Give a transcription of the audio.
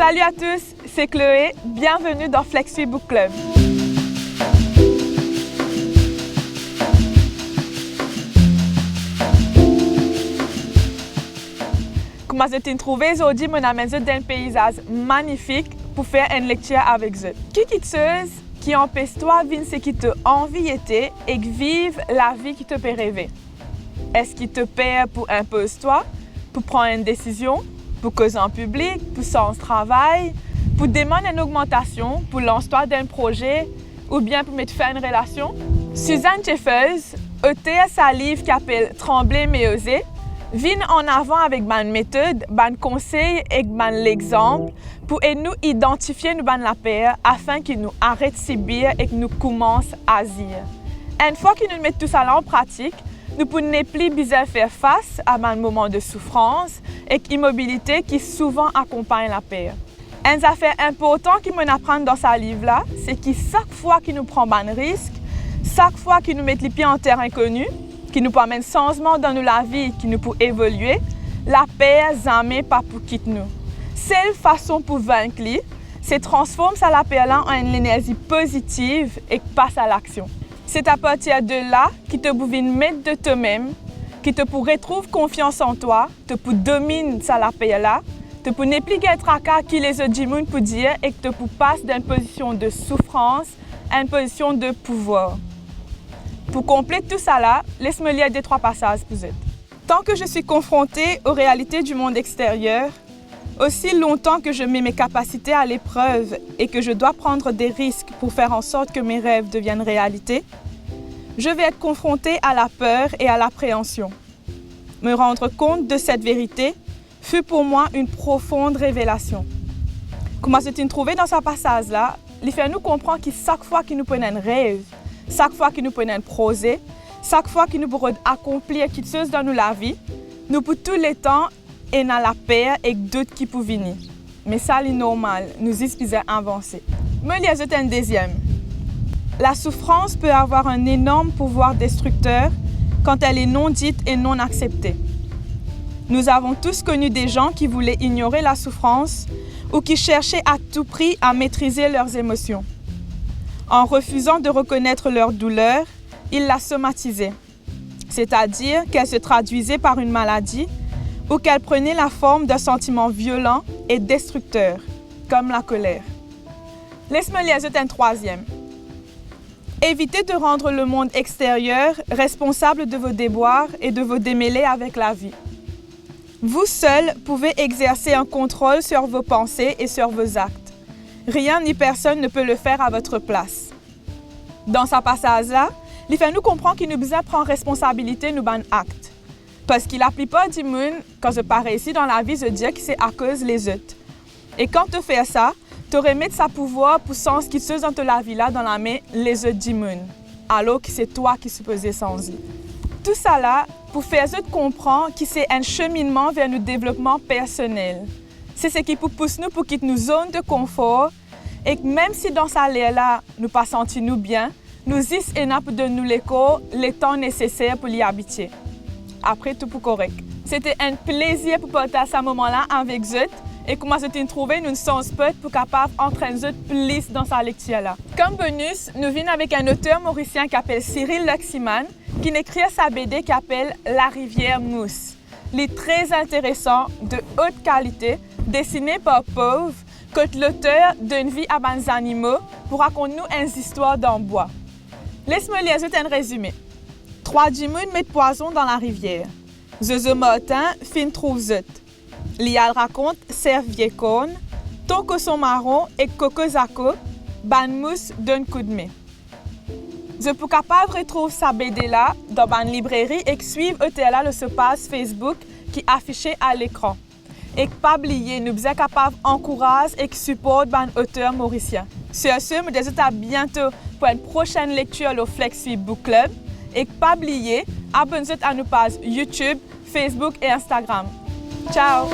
Salut à tous, c'est Chloé, bienvenue dans Flexi Book Club. Comment je t'ai trouvé aujourd'hui, mon amène dans un paysage magnifique pour faire une lecture avec eux. Qui qui empêche toi de vivre ce qui te envie était et de vivre la vie qui te fait rêver? Est-ce qui te paie pour imposer toi, pour prendre une décision, pour causer en public, pour sens travail, pour demander une augmentation, pour lancer toi d'un projet ou bien pour mettre fin à une relation? Suzanne Jeffers, auteure sa livre qui s'appelle Trembler mais oser, vient en avant avec une méthode, un conseil et l'exemple pour nous identifier nous la paix afin qu'ils nous arrêtent de subir et que nous commençons à agir. Une fois que nous mettons tout ça en pratique, nous pouvons ne plus besoin faire face à un moment de souffrance et d'immobilité qui souvent accompagne la paix. Une affaire importante qu'il nous apprend dans ce livre-là, c'est que chaque fois qu'il nous prend un risque, chaque fois qu'il nous met les pieds en terre inconnue, qui nous amène changement dans la vie, qui nous peut évoluer, la paix jamais pas pour quitter nous. Seule façon pour vaincre, c'est transformer la paix en une énergie positive et passe à l'action. C'est à partir de là que tu peux mettre de toi-même, que tu peux retrouver confiance en toi, tu peux dominer la paix là, tu peux ne plus être à cas qui les autres gens pour dire et que tu peux passer d'une position de souffrance à une position de pouvoir. Pour compléter tout ça là, laisse-moi lire 2-3 passages pour vous. Tant que je suis confrontée aux réalités du monde extérieur, aussi longtemps que je mets mes capacités à l'épreuve et que je dois prendre des risques pour faire en sorte que mes rêves deviennent réalité, je vais être confrontée à la peur et à l'appréhension. Me rendre compte de cette vérité fut pour moi une profonde révélation. Comment je trouvé dans ce passage-là, il fait nous comprendre que chaque fois que nous prenons un rêve, chaque fois que nous prenons un projet, chaque fois que nous pouvons accomplir quelque chose dans la vie, nous pour tous les temps et dans la paix et d'autres qui peuvent venir. Mais ça, c'est normal, nous espérons avancer. Me lire un deuxième. La souffrance peut avoir un énorme pouvoir destructeur quand elle est non dite et non acceptée. Nous avons tous connu des gens qui voulaient ignorer la souffrance ou qui cherchaient à tout prix à maîtriser leurs émotions. En refusant de reconnaître leur douleur, ils la somatisaient, c'est-à-dire qu'elle se traduisait par une maladie ou qu'elle prenait la forme d'un sentiment violent et destructeur, comme la colère. Laisse-moi lire un troisième. Évitez de rendre le monde extérieur responsable de vos déboires et de vos démêlés avec la vie. Vous seuls pouvez exercer un contrôle sur vos pensées et sur vos actes. Rien ni personne ne peut le faire à votre place. Dans ce passage-là, il fait nous comprendre qu'il nous besoin prendre responsabilité de nos actes. Parce qu'il la plupart du monde, quand je parais ici dans la vie, je dis que c'est à cause des autres. Et quand tu fais ça, tu aurais mis sa pouvoir pour sens qui se dans la vie là dans la main les autres du monde, alors que c'est toi qui supposais changer. Tout ça là pour faire autres comprendre que c'est un cheminement vers notre développement personnel. C'est ce qui pousse nous pour quitter nos zones de confort et que même si dans ça là nous pas sentir nous bien, nous essayons de nous les temps nécessaires pour y habiter. Après tout pour correct. C'était un plaisir pour partager ce moment-là avec vous et comment je t'ai trouvé une sens pour capable d'entraîner plus dans sa lecture-là. Comme bonus, nous venons avec un auteur mauricien qui s'appelle Cyril Laximan qui écrit sa BD qui s'appelle La rivière mousse. Il est très intéressant, de haute qualité, dessiné par Pauvre, que l'auteur donne vie à des animaux pour raconter nous une histoire dans le bois. Laisse-moi lire un résumé. 3 du monde mettent poison dans la rivière. Zozo Martin fin trouve zut. Lial raconte serve viecon, ton cosson marron et coco zaco, ban mousse d'un coup de main. Je peux capable retrouver sa BD là dans une librairie et suivre là le page Facebook qui est affiché à l'écran. Et pas oublier, nous sommes capables d'encourager et de supporter un auteur mauricien. Sur ce, je vous dis à bientôt pour une prochaine lecture au Flexi Book Club. Et pas oublier, abonnez-vous à nos pages YouTube, Facebook et Instagram. Ciao!